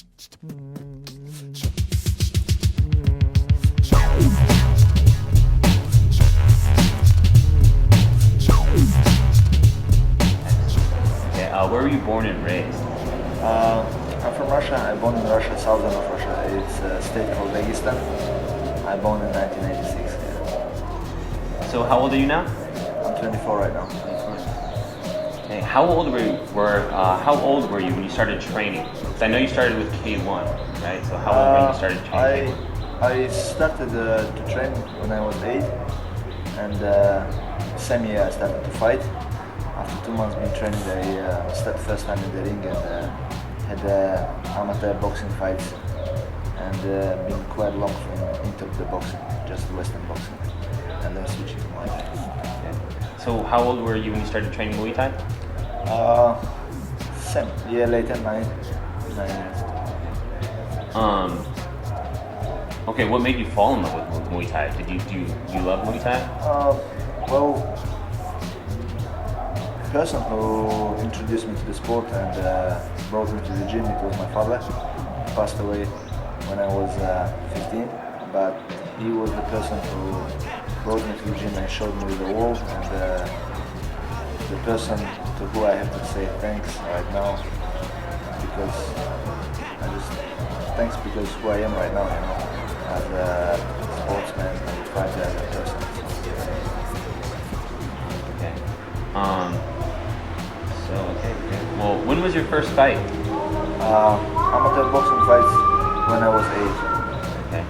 Okay, where were you born and raised? I'm from Russia. I born in Russia, southern of Russia. It's a state called Dagestan. I born in 1986. Yeah. So how old are you now? I'm 24 right now. Okay, how old were you when you started training? Because I know you started with K1, right? So how old were you when you started training? I started to train when I was 8, and same year I started to fight. After 2 months being training, I stepped first time in the ring and had amateur boxing fights, and been quite long into the boxing, just Western boxing, and then switching to Muay Thai. Okay. So how old were you when you started training Muay Thai? Same year later, 9 years. Okay, what made you fall in love with Muay Thai? Do you love Muay Thai? Well, the person who introduced me to the sport and brought me to the gym, it was my father. He passed away when I was 15, but he was the person who brought me to the gym and showed me the world, and the person to who I have to say thanks right now, because thanks because who I am right now, as a sportsman and fighter, as a person. Okay. Okay. Well, when was your first fight? Amateur boxing fights when I was 8. Okay.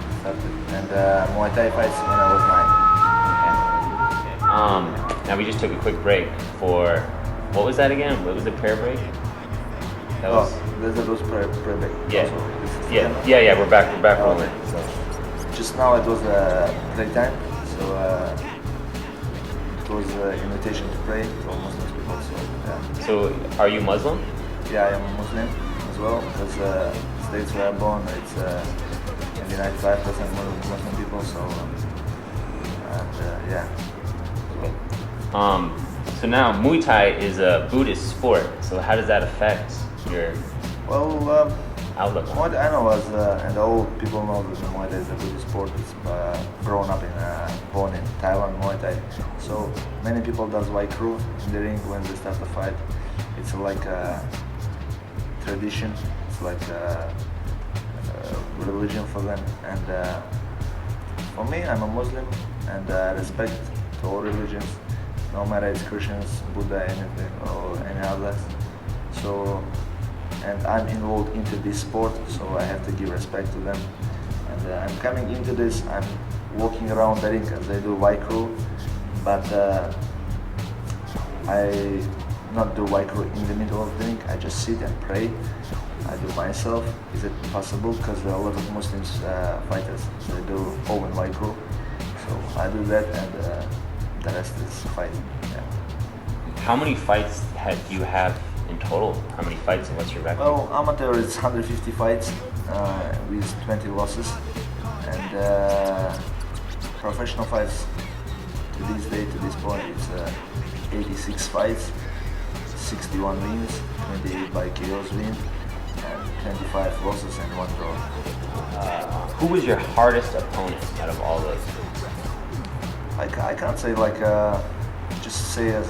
And Muay Thai fights when I was 9. Okay. Now we just took a quick break for, what was that again? What was the prayer break? That was. That was prayer break. Yeah. Also, Yeah. We're back rolling. So just now it was playtime, so it was invitation to pray to all Muslim people. So yeah. So are you Muslim? Yeah, I am a Muslim as well. Because states where I'm born, it's maybe 95% Muslim people. So yeah. So now Muay Thai is a Buddhist sport. So how does that affect your outlook? What I know is, and all people know that Muay Thai is a Buddhist sport. It's born in Thailand, Muay Thai. So many people does Wai Kru in the ring when they start the fight. It's like a tradition. It's like a religion for them. And for me, I'm a Muslim, and respect to all religions, no matter it's Christians, Buddha, anything or any others. So, and I'm involved into this sport, so I have to give respect to them. And I'm coming into this, I'm walking around the ring as I do Wai Kru, but I not do Wai Kru in the middle of the ring. I just sit and pray. I do myself. Is it possible? Because there are a lot of Muslims fighters, they do open Wai Kru. So I do that, and the rest is fighting. Yeah. How many fights do you have in total? How many fights and what's your record? Well, amateur is 150 fights with 20 losses, and professional fights to this point, it's 86 fights, 61 wins, 28 by KOs win, and 25 losses and 1 draw. Who was your hardest opponent out of all those? I can't say just say as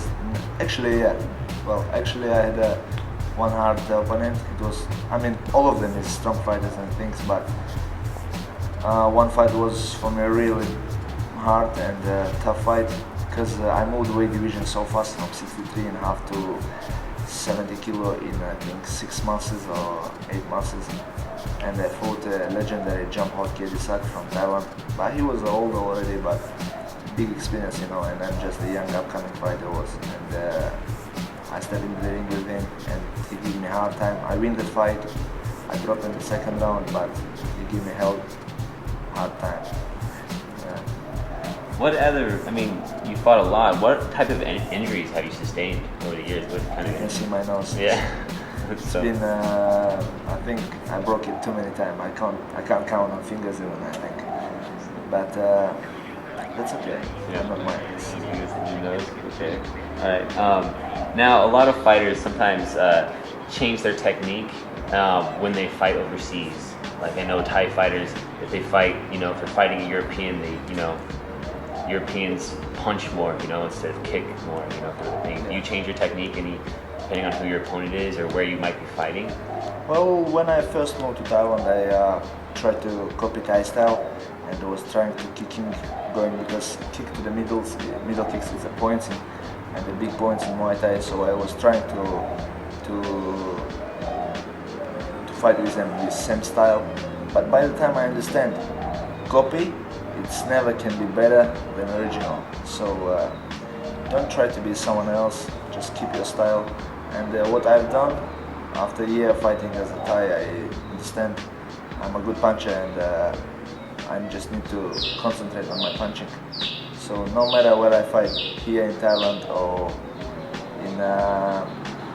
actually, yeah. Well, actually I had one hard opponent. It was, all of them is strong fighters and things, but one fight was for me really hard and tough fight, because I moved weight division so fast from 63.5 to 70 kilo in I think 6 months or 8 months, and I fought a legendary jump hot Kedisak from Thailand, but he was old already, but big experience, and I'm just a young upcoming fighter was, and I started in the ring with him, and he gave me a hard time. I win the fight, I dropped in the second round, but he gave me hard time. Yeah. What other, you fought a lot. What type of injuries have you sustained over the years? What kind You of can see my nose. Yeah. It's been, I think I broke it too many times. I can't count on fingers even, I think. But that's okay. Yeah. I'm not mind. Okay. All right. Now, a lot of fighters sometimes change their technique when they fight overseas? Like I know Thai fighters, if they fight, you know, if they're fighting a European, they, you know, Europeans punch more, you know, instead of kick more, you know, kind of thing. Do you change your technique any depending on who your opponent is or where you might be fighting? Well, when I first moved to Thailand, I tried to copy Thai style, and I was trying to kicking going because kick to the middle kicks is a points and the big points in Muay Thai. So I was trying to fight with them with same style. But by the time I understand copy, it's never can be better than original. So don't try to be someone else. Just keep your style. And what I've done after a year fighting as a Thai, I understand I'm a good puncher, and I just need to concentrate on my punching. So no matter where I fight, here in Thailand or in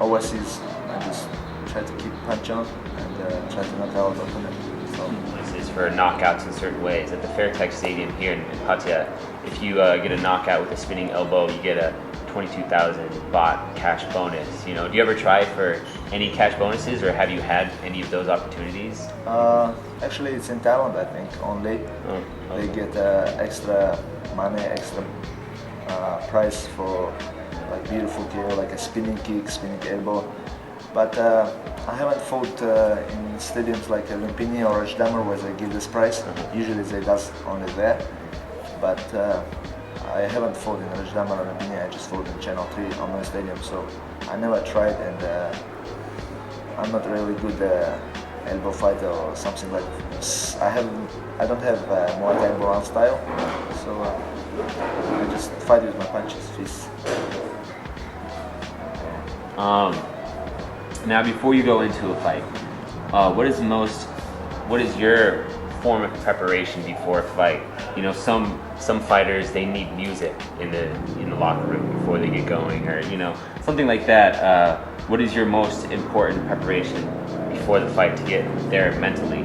overseas, I just try to keep punch on and try to knock out the opponent. So. This is for knockouts in certain ways. At the Fairtex Stadium here in Pattaya, if you get a knockout with a spinning elbow, you get a 22,000 baht cash bonus. You know, do you ever try for any cash bonuses, or have you had any of those opportunities? Actually, it's in Thailand, I think, only. Oh, okay. They get extra money, extra price for like beautiful KO, like a spinning kick, spinning elbow. But I haven't fought in stadiums like Lumpini or Dzhabar where they give this price. Usually they does only there. But I haven't fought in Dzhabar or Lumpini. I just fought in Channel 3 on my stadium. So I never tried, and I'm not really good elbow fighter or something like that. I don't have Muay Thai Boran style. So I just fight with my punches, fists. Now, before you go into a fight, what is your form of preparation before a fight? You know, some fighters, they need music in the locker room before they get going, or you know, something like that. What is your most important preparation before the fight to get there mentally?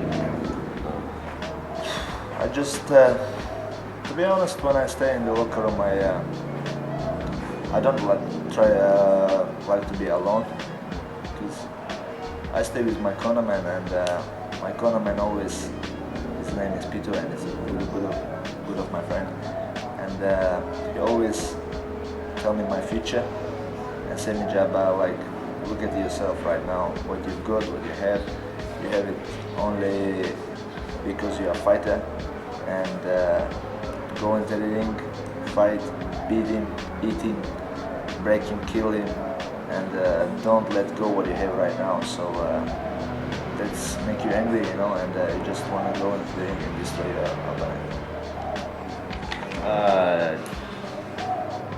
I just, to be honest, when I stay in the locker room, I don't like to be alone, because I stay with my cornerman, and my cornerman always, his name is Peter, and he's a really good of my friend, and he always tell me my future and say me, Dzhabar, like, look at yourself right now, what you've got, what you have it only because you're a fighter, and go into the ring, fight, beat him, eat him, break him, kill him, and don't let go what you have right now. So that's make you angry, you know, and you just want to go into the ring and destroy your opponent.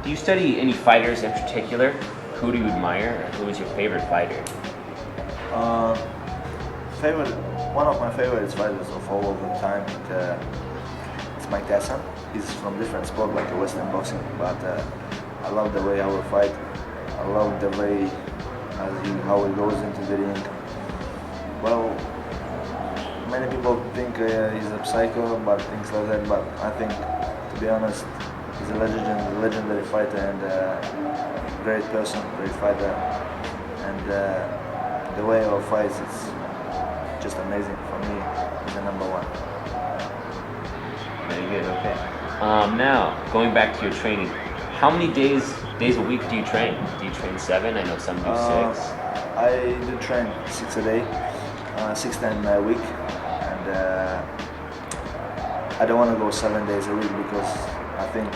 Do you study any fighters in particular? Who do you admire? Who is your favorite fighter? One of my favorite fighters of all of the time, it's Mike Tyson. He's from different sport, like a Western boxing, but I love the way how he fight. I love the way how he goes into the ring. Well, many people think he's a psycho, but things like that. But I think, to be honest, he's a legendary fighter and great person, great fighter. And the way he fights, it's just amazing for me. He's the number one. Very good. Okay. Now, going back to your training, how many days a week do you train? Do you train 7? I know some do 6. I do train 6 a day, 6 times a week, and I don't want to go 7 days a week because I think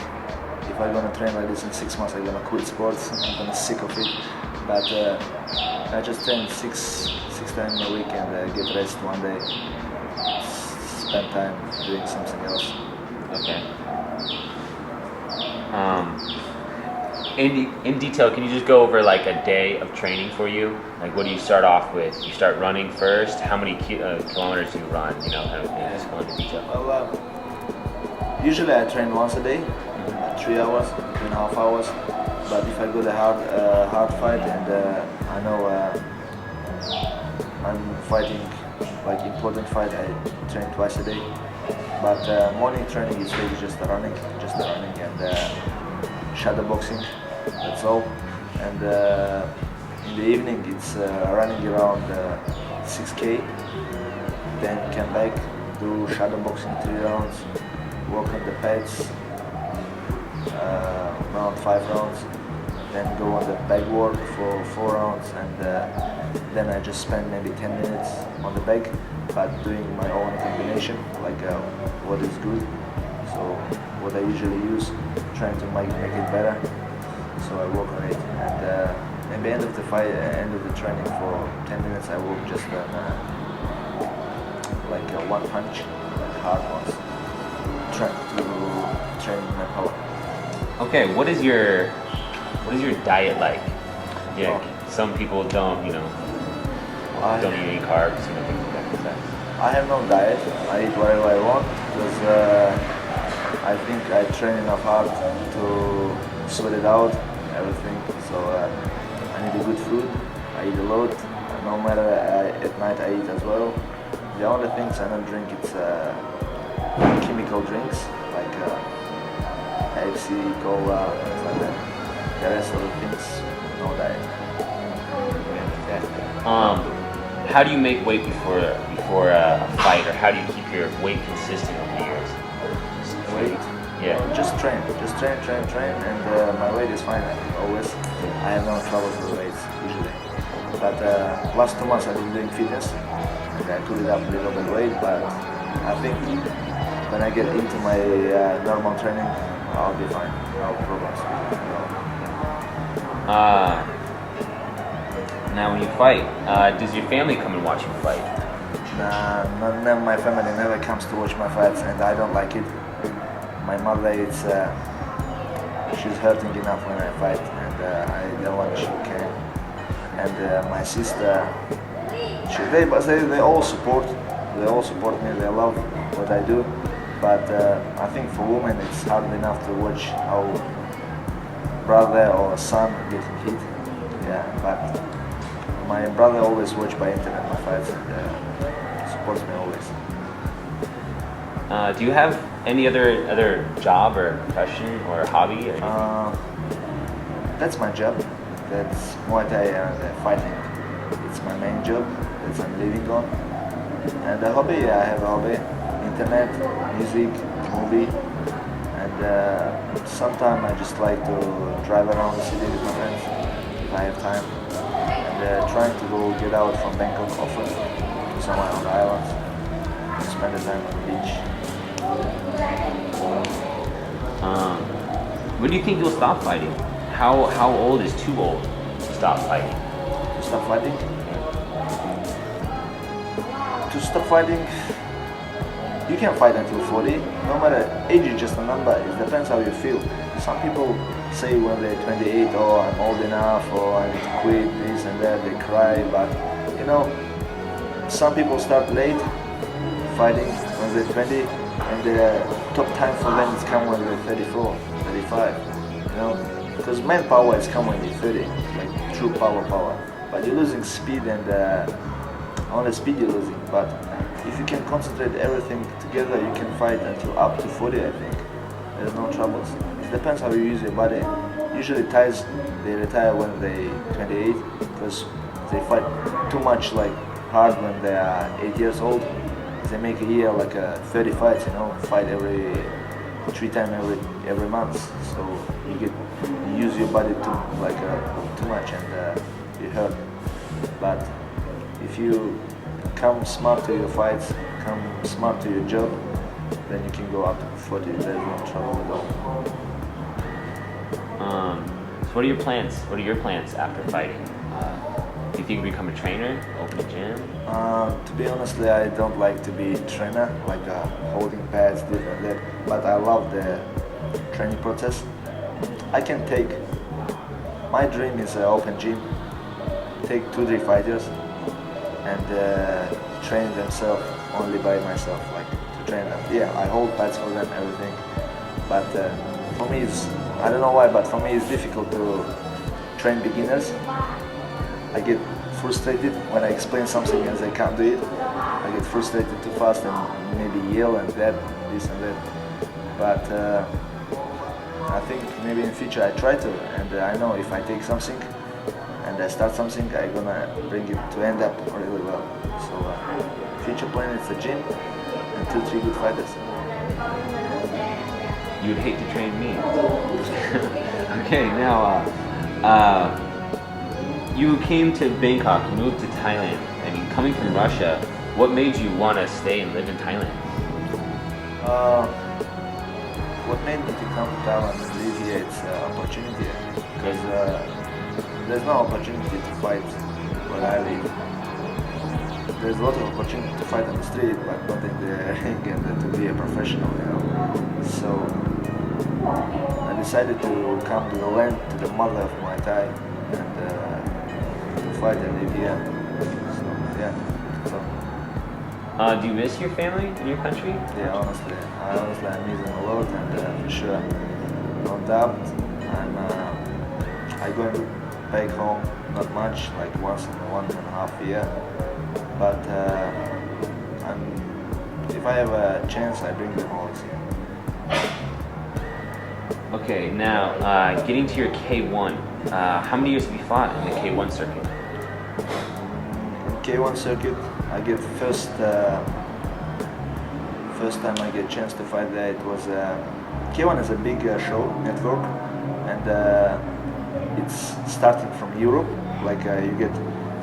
if I'm gonna train like this in 6 months, I'm gonna quit sports. I'm gonna sick of it. But I just train six times a week and get rest one day. Spend time doing something else. Okay. In detail, can you just go over like a day of training for you? Like, what do you start off with? You start running first. How many kilometers do you run? You know, kind of thing. Just go into detail. Well, usually I train once a day, 3 hours, 3.5 hours. But if I go the hard fight and I know I'm fighting like important fight, I train twice a day. But morning training is really just the running and shadow boxing. That's all. And in the evening it's running around 6K, then come back, do shadow boxing 3 rounds, work on the pads, around 5 rounds, then go on the bag work for 4 rounds, and then I just spend maybe 10 minutes on the bag, but doing my own combination, like what is good, so what I usually use, trying to make it better, so I work on it, and at the end of the fight, end of the training for 10 minutes, I work just on like one punch, like hard ones, trying to train my power. Okay, what is your diet like? Yeah, Oh. some people don't, you know, don't eat any carbs, you know, things like that. I have no diet. I eat whatever I want because I think I train enough hard to sweat it out, everything. So I need a good food. I eat a lot. No matter at night I eat as well. The only things I don't drink it's chemical drinks like Pepsi, Cola, things like that. The rest of the things, no diet. How do you make weight before a fight, or how do you keep your weight consistent over the years? Weight? Yeah. Just train, and my weight is fine always. I have no trouble with weights usually. But last 2 months I've been doing fitness, and I put it up a little bit weight. But I think when I get into my normal training, I'll be fine. No problems. Now when you fight, does your family come and watch you fight? Nah, none of my family never comes to watch my fights, and I don't like it. My mother, she's hurting enough when I fight, and I don't want she can. And my sister, they all support me. They love what I do, but I think for women it's hard enough to watch how brother or son getting hit. Yeah, but my brother always watch by internet my fights and supports me always. Do you have any other job or profession or hobby or anything? That's my job. That's Muay Thai and fighting. It's my main job. That's I'm living on. And a hobby, I have a hobby: internet, music, movie, and sometimes I just like to drive around the city with my friends if I have time. And trying to go get out from Bangkok often to somewhere on the islands, spend the time on the beach. When do you think you'll stop fighting? How old is too old to stop fighting? To stop fighting? To stop fighting, you can fight until 40. No matter, age is just a number. It depends how you feel. Some people say when they're 28, oh, I'm old enough, or I need to quit this and that, they cry. But you know, some people start late fighting when they're 20, and the top time for them is come when they're 34, 35. You know, because manpower is come when you're 30, like true power. But you're losing speed, and only speed you're losing. But if you can concentrate everything together, you can fight until up to 40, I think. There's no troubles. It depends how you use your body. Usually Thais, they retire when they're 28 because they fight too much like hard when they are 8 years old. They make a year like 30 fights, you know, fight every 3 times every month. So you use your body too much, and you hurt. But if you come smart to your fights, come smart to your job, then you can go up to 40. There's no trouble at all. So what are your plans? What are your plans after fighting? Do you think you become a trainer, open a gym? To be honestly, I don't like to be a trainer, like holding pads, this and that. But I love the training process. My dream is an open gym. Take 2-3 fighters and train themselves only by myself, like to train them. Yeah, I hold pads for them, everything. But for me, I don't know why, but for me it's difficult to train beginners. I get frustrated when I explain something and they can't do it. I get frustrated too fast and maybe yell and this and that. But I think maybe in the future I try to, and I know if I take something and I start something, I'm gonna bring it to end up really well. So future plan is a gym and 2-3 good fighters. You'd hate to train me. Okay, now you came to Bangkok, you moved to Thailand. I mean, coming from Russia, what made you want to stay and live in Thailand? What made me to come to Thailand and live here, it's opportunity. Because there's no opportunity to fight where I live. There's a lot of opportunity to fight on the street, but not in the ring and to be a professional, you know. So I decided to come to the land, to the mother of Muay Thai, and to fight and live here. So yeah. So, Do you miss your family in your country? yeah, honestly, I miss them a lot, and for sure, no doubt, I go back home not much, like once in 1.5 year, but if I have a chance, I bring them always here. Okay, now getting to your K1, how many years have you fought in the K1 circuit? In K1 circuit, I get first time I get chance to fight there. It was K1 is a big show network, and it's starting from Europe. Like you get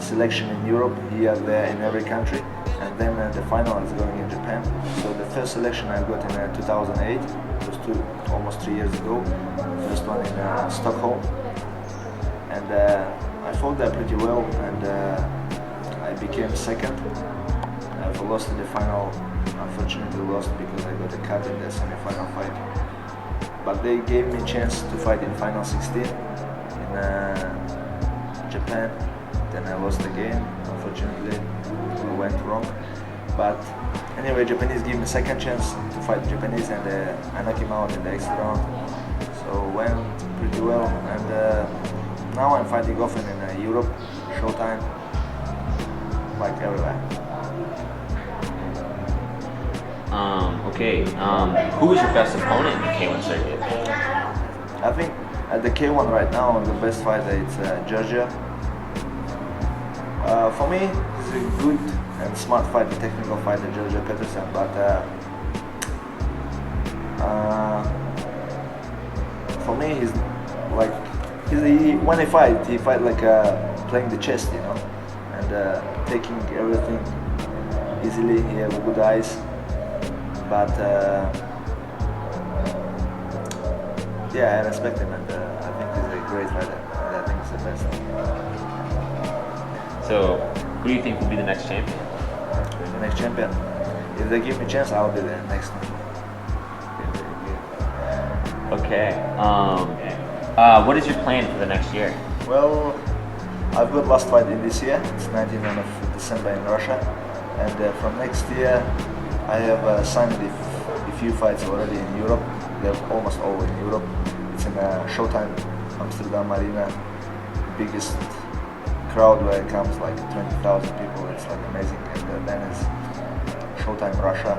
selection in Europe, here, there, in every country, and then the final is going in Japan. So the first selection I got in 2008. It was almost 3 years ago. First one in Stockholm, and I fought there pretty well, and I became second. I've lost in the final, unfortunately lost because I got a cut in the semi-final fight. But they gave me a chance to fight in final 16 in Japan. Then I lost again, unfortunately, it went wrong. But anyway, Japanese gave me a second chance to fight Japanese, and I knocked him out in the extra round. So went pretty well, and now I'm fighting often in Europe, Showtime, like everywhere. Okay, who was your best opponent in the K1 circuit? I think at the K1 right now, the best fighter is Georgia. For me, he's a good and smart fighter, technical fighter, Georgia Peterson, but for me, he's like, when he fight like playing the chess, you know, and taking everything easily. He has good eyes, but yeah, I respect him, and I think he's a great fighter, and I think he's the best. So, who do you think will be the next champion? The next champion. If they give me a chance, I'll be the next one. Okay. What is your plan for the next year? Well, I've got last fight in this year. It's 19th of December in Russia, and from next year I have signed a few fights already in Europe. They're almost all in Europe. It's in Showtime, Amsterdam Arena, biggest crowd where it comes like 20,000 people. It's like amazing. And then it's Showtime Russia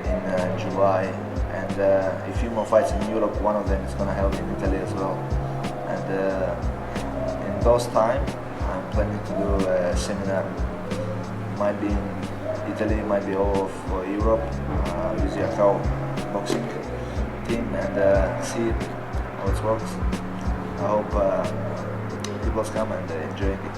in July, and a few more fights in Europe. One of them is gonna help in Italy as well. And in those time, I'm planning to do a seminar. Might be in Italy, might be all of Europe, with Yokkao Boxing team, and see how it works. I hope people come and enjoy it.